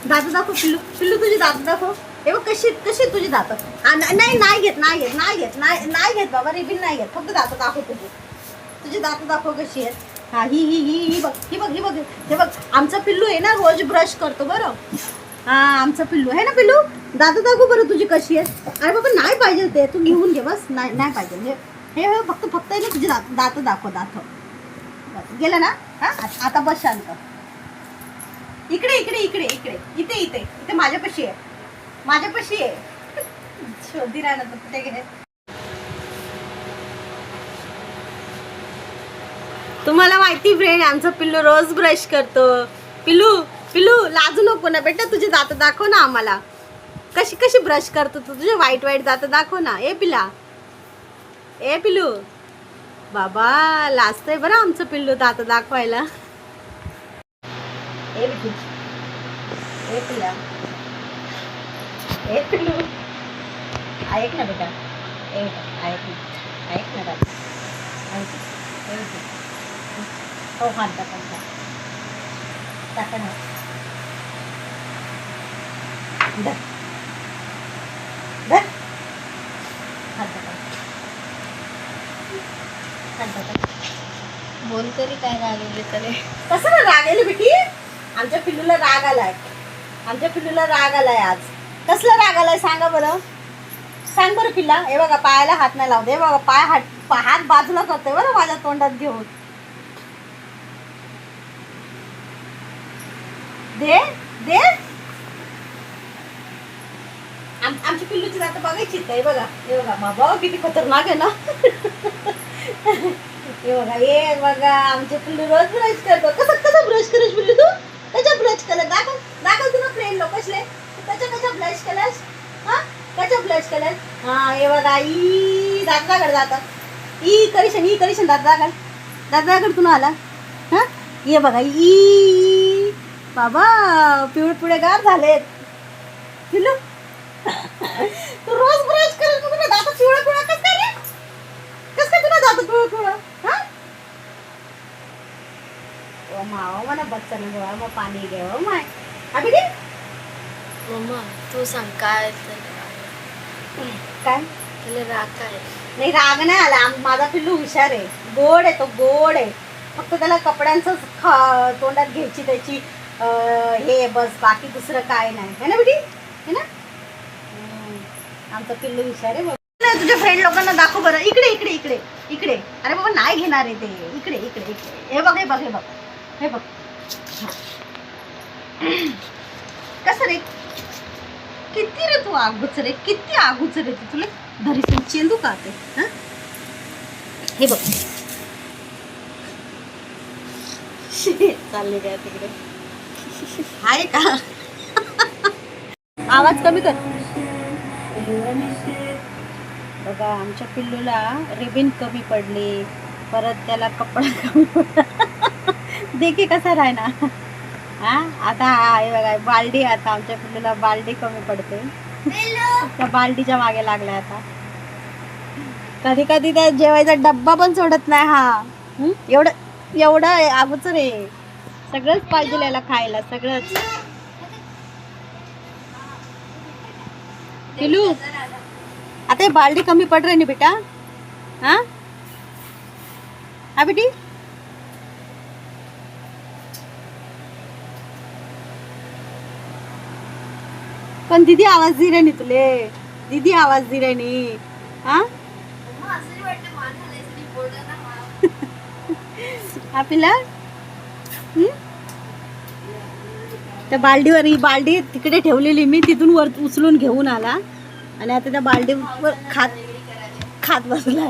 दात दाखव पिल्लू, पिल्लू तुझी दात दाखव. हे बघ कशी कशी तुझी दात. नाही नाही घेत नाही घेत नाही घेत नाही घेत बाबा, रिबीन नाही घेत, फक्त दात दाखव तुझी. तुझी दात दाखव कशी आहेत. हा ही बघ ही बघ ही बघ हे बघ. आमचं पिल्लू आहे ना, रोज ब्रश करतो बरं. हा आमचं पिल्लू आहे ना. पिल्लू दात दाखव बरं तुझी कशी आहे. अरे बाबा नाही पाहिजे ते, तू घेऊन घे बस. नाही नाही पाहिजे हे फक्त आहे ना तुझी दात दाखव. दात बस गेलं ना. हा आता बस शांत. इकडे इकडे इकडे इकडे इथे इथे इथे माझ्यापाशी आहे, माझ्यापाशी आहे. शोधी राहिला तर कुठे गेले. तुम्हाला माहिती फ्रेंड, आमचं पिल्लू रोज ब्रश करतो. पिल्लू पिल्लू लाजू नको ना बेटा, तुझे दात दाखव ना आम्हाला. कशी कशी ब्रश करतो तू, तुझे वाईट वाईट दात दाखव ना. ए पिला, ए पिल्लू बाबा लाजतंय बरं आमचं पिल्लू दात दाखवायला. ए बिटू, ए पिला, ए पिल्लू ऐक ना बेटा, ए बेटा ऐक ना, ऐक ना दादा, ऐक. ए बिटू, हो हात टाका टाका ना. धर धर हात टाका, हात टाका. बोल तरी काय रागवले तरी. कसं ना राग आले बेटी. आमच्या पिल्लूला राग आलाय, आमच्या पिल्लूला राग आलाय आज. कसला राग आलाय सांगा बरं, सांग बरं पिल्ला. हे बघा पायाला हात नाही लावते. हे बघा हात बाजूला करते बरं माझ्या तोंडात घेऊन. दे दे. आमची पिल्लूची दात बघायची हे बघा. हे बघा बाबा किती खतरनाक आहे ना. हे बघा हे बघा आमचे पिल्लू रोज ब्रश करतो. कसं ब्रश करेस पिल्लू तू. कशा ब्रश केलं दाखव, दाखव तुला फ्रेंड लोक कसले. कशा ब्रश केलंस. हा कशा ब्रश केलंस. हा हे बघा ई दात दाखड जातात. ई करिशन दात दाखड तुला आला. हा ये बघा ई बाबा पिवळे गार झालेत. पिल्लू तू रोज ब्रश करत तुला दात पिवळा कसं काय रे. कसं काय तुला दात पिवळा. हा ओ मावा मला बच्चा ना गोळा मग पाणी घ्यावं माय. अभि दे मम्मा तू सांग काय काय. त्याला राग काय. नाही राग नाही आला. माझा पिल्लू हुशार आहे, गोड आहे, तो गोड आहे. फक्त त्याला कपड्यांच तोंडात घ्यायची त्याची हे बस, बाकी दुसरं काय नाही है ना बेटी, है ना. आमचा पिल्लू हुशार आहे. तुझ्या फ्रेंड लोकांना दाखव बरं. इकडे इकडे इकडे इकडे. अरे बाबा नाही घेणार आहे ते. इकडे इकडे इकडे. हे बघ हे बघ हे बघ हे बघ. कसं रे किती रे तू आगूच रे, किती आगूच रे तू. तुला धरी चेंदू का ते. हा हे बघ चालले काय तिकडे. आहे का. आवाज कमी कर. बघा आमच्या पिल्लूला रिबीन कमी पडली, परत त्याला कपडा कमी पडला. देखी कसा राहिना. हा आता हे बघा बालडी. आता आमच्या पिल्लूला बालडी कमी पडते. त्या बालडीच्या मागे लागलाय आता. कधी कधी त्या जेवायचा डब्बा पण सोडत नाही हा. एवढं आगूच रे. सगळंच पाहिजे याला खायला, सगळंच. पिल्लू आता हे बालडी कमी पड रही नहीं बेटा. हाँ हाँ बेटी. पण दीदी आवाज दे रही नहीं तुले. दीदी आवाज दे रही नहीं. हाँ हा पिला. त्या बालडीवर, ही बालडी तिकडे ठेवलेली मी, तिथून वर उचलून घेऊन आला आणि आता त्या बालडीवर खात बसला.